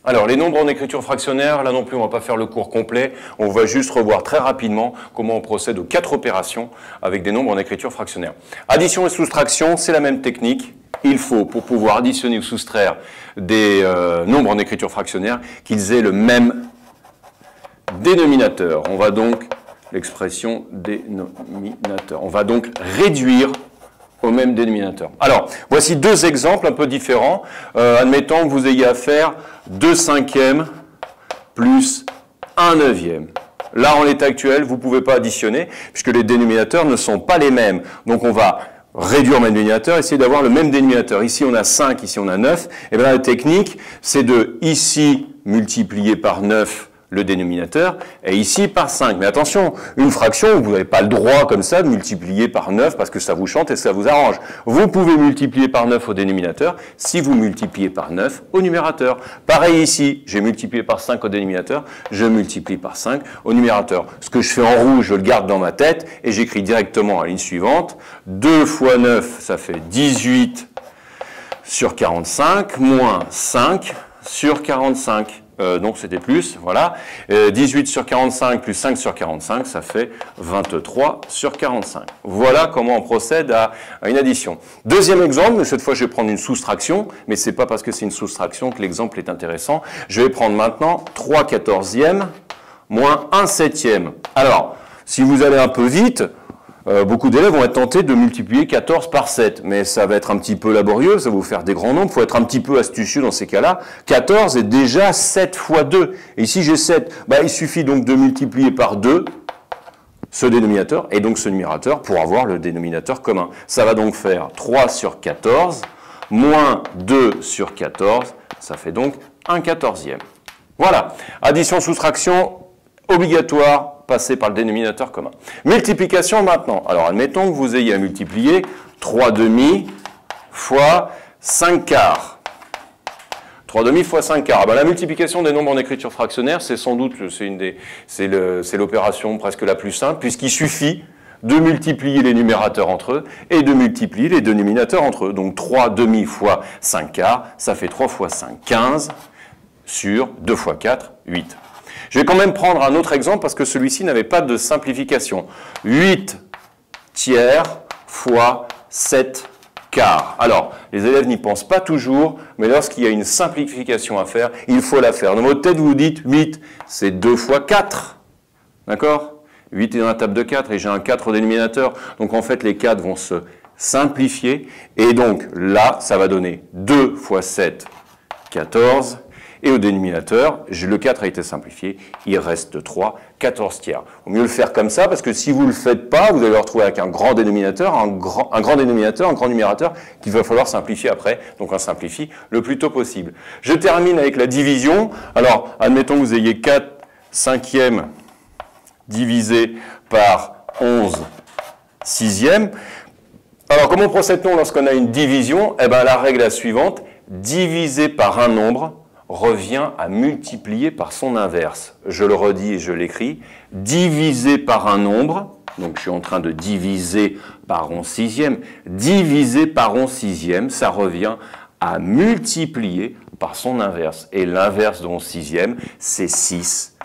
Alors, les nombres en écriture fractionnaire, là non plus, on ne va pas faire le cours complet. On va juste revoir très rapidement comment on procède aux 4 opérations avec des nombres en écriture fractionnaire. Addition et soustraction, c'est la même technique. Il faut, pour pouvoir additionner ou soustraire des nombres en écriture fractionnaire, qu'ils aient le même dénominateur. On va donc, l'expression dénominateur, on va donc réduire au même dénominateur. Alors, voici 2 exemples un peu différents. Admettons que vous ayez à faire 2 cinquièmes plus 1 neuvième. Là, en l'état actuel, vous ne pouvez pas additionner, puisque les dénominateurs ne sont pas les mêmes. Donc, on va réduire au même dénominateur, essayer d'avoir le même dénominateur. Ici, on a 5, ici, on a 9. Et bien, la technique, c'est de, ici, multiplier par 9 le dénominateur, et ici par 5. Mais attention, une fraction, vous n'avez pas le droit comme ça de multiplier par 9 parce que ça vous chante et ça vous arrange. Vous pouvez multiplier par 9 au dénominateur si vous multipliez par 9 au numérateur. Pareil ici, j'ai multiplié par 5 au dénominateur, je multiplie par 5 au numérateur. Ce que je fais en rouge, je le garde dans ma tête et j'écris directement à la ligne suivante. 2 fois 9, ça fait 18 sur 45, moins 5 sur 45. Donc c'était plus, voilà. 18 sur 45 plus 5 sur 45, ça fait 23 sur 45. Voilà comment on procède à une addition. Deuxième exemple, mais cette fois je vais prendre une soustraction, mais ce n'est pas parce que c'est une soustraction que l'exemple est intéressant. Je vais prendre maintenant 3 quatorzièmes moins 1 septième. Alors, si vous allez un peu vite, beaucoup d'élèves vont être tentés de multiplier 14 par 7, mais ça va être un petit peu laborieux, ça va vous faire des grands nombres, il faut être un petit peu astucieux dans ces cas-là. 14 est déjà 7 fois 2, et ici j'ai 7, il suffit donc de multiplier par 2 ce dénominateur, et donc ce numérateur, pour avoir le dénominateur commun. Ça va donc faire 3 sur 14, moins 2 sur 14, ça fait donc 1 quatorzième. Voilà, addition-soustraction obligatoire, passer par le dénominateur commun. Multiplication maintenant. Alors, admettons que vous ayez à multiplier 3 demi fois 5 quarts. 3 demi fois 5 quarts. La multiplication des nombres en écriture fractionnaire, c'est sans doute c'est l'opération presque la plus simple, puisqu'il suffit de multiplier les numérateurs entre eux et de multiplier les dénominateurs entre eux. Donc 3 demi fois 5 quarts, ça fait 3 fois 5, 15 sur 2 fois 4, 8. Je vais quand même prendre un autre exemple parce que celui-ci n'avait pas de simplification. 8 tiers fois 7 quarts. Alors, les élèves n'y pensent pas toujours, mais lorsqu'il y a une simplification à faire, il faut la faire. Dans votre tête, vous vous dites 8, c'est 2 fois 4. D'accord ? 8 est dans la table de 4 et j'ai un 4 au dénominateur. Donc en fait, les 4 vont se simplifier. Et donc là, ça va donner 2 fois 7, 14. Et au dénominateur, le 4 a été simplifié, il reste 3, 14 tiers. Il vaut mieux le faire comme ça, parce que si vous ne le faites pas, vous allez vous retrouver avec un grand dénominateur, un grand dénominateur, un grand numérateur, qu'il va falloir simplifier après. Donc on simplifie le plus tôt possible. Je termine avec la division. Alors, admettons que vous ayez 4 cinquièmes divisé par 11 sixièmes. Alors, comment procède-t-on lorsqu'on a une division? La règle est la suivante. Diviser par un nombre revient à multiplier par son inverse. Je le redis et je l'écris. Diviser par un nombre, donc je suis en train de diviser par 11 sixième, diviser par 11 sixième, ça revient à multiplier par son inverse. Et l'inverse de 11 sixième, c'est 6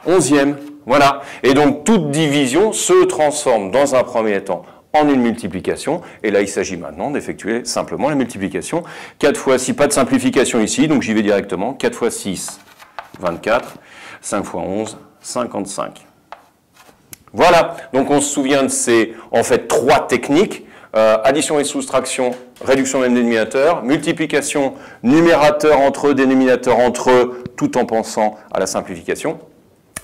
onzième. Voilà. Et donc toute division se transforme dans un premier temps en une multiplication, et là il s'agit maintenant d'effectuer simplement la multiplication. 4 fois 6, pas de simplification ici, donc j'y vais directement. 4 fois 6, 24, 5 fois 11, 55. Voilà, donc on se souvient de ces, en fait, 3 techniques, addition et soustraction, réduction même dénominateur, multiplication, numérateur entre eux, dénominateur entre eux, tout en pensant à la simplification.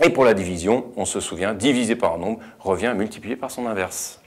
Et pour la division, on se souvient, diviser par un nombre revient à multiplier par son inverse.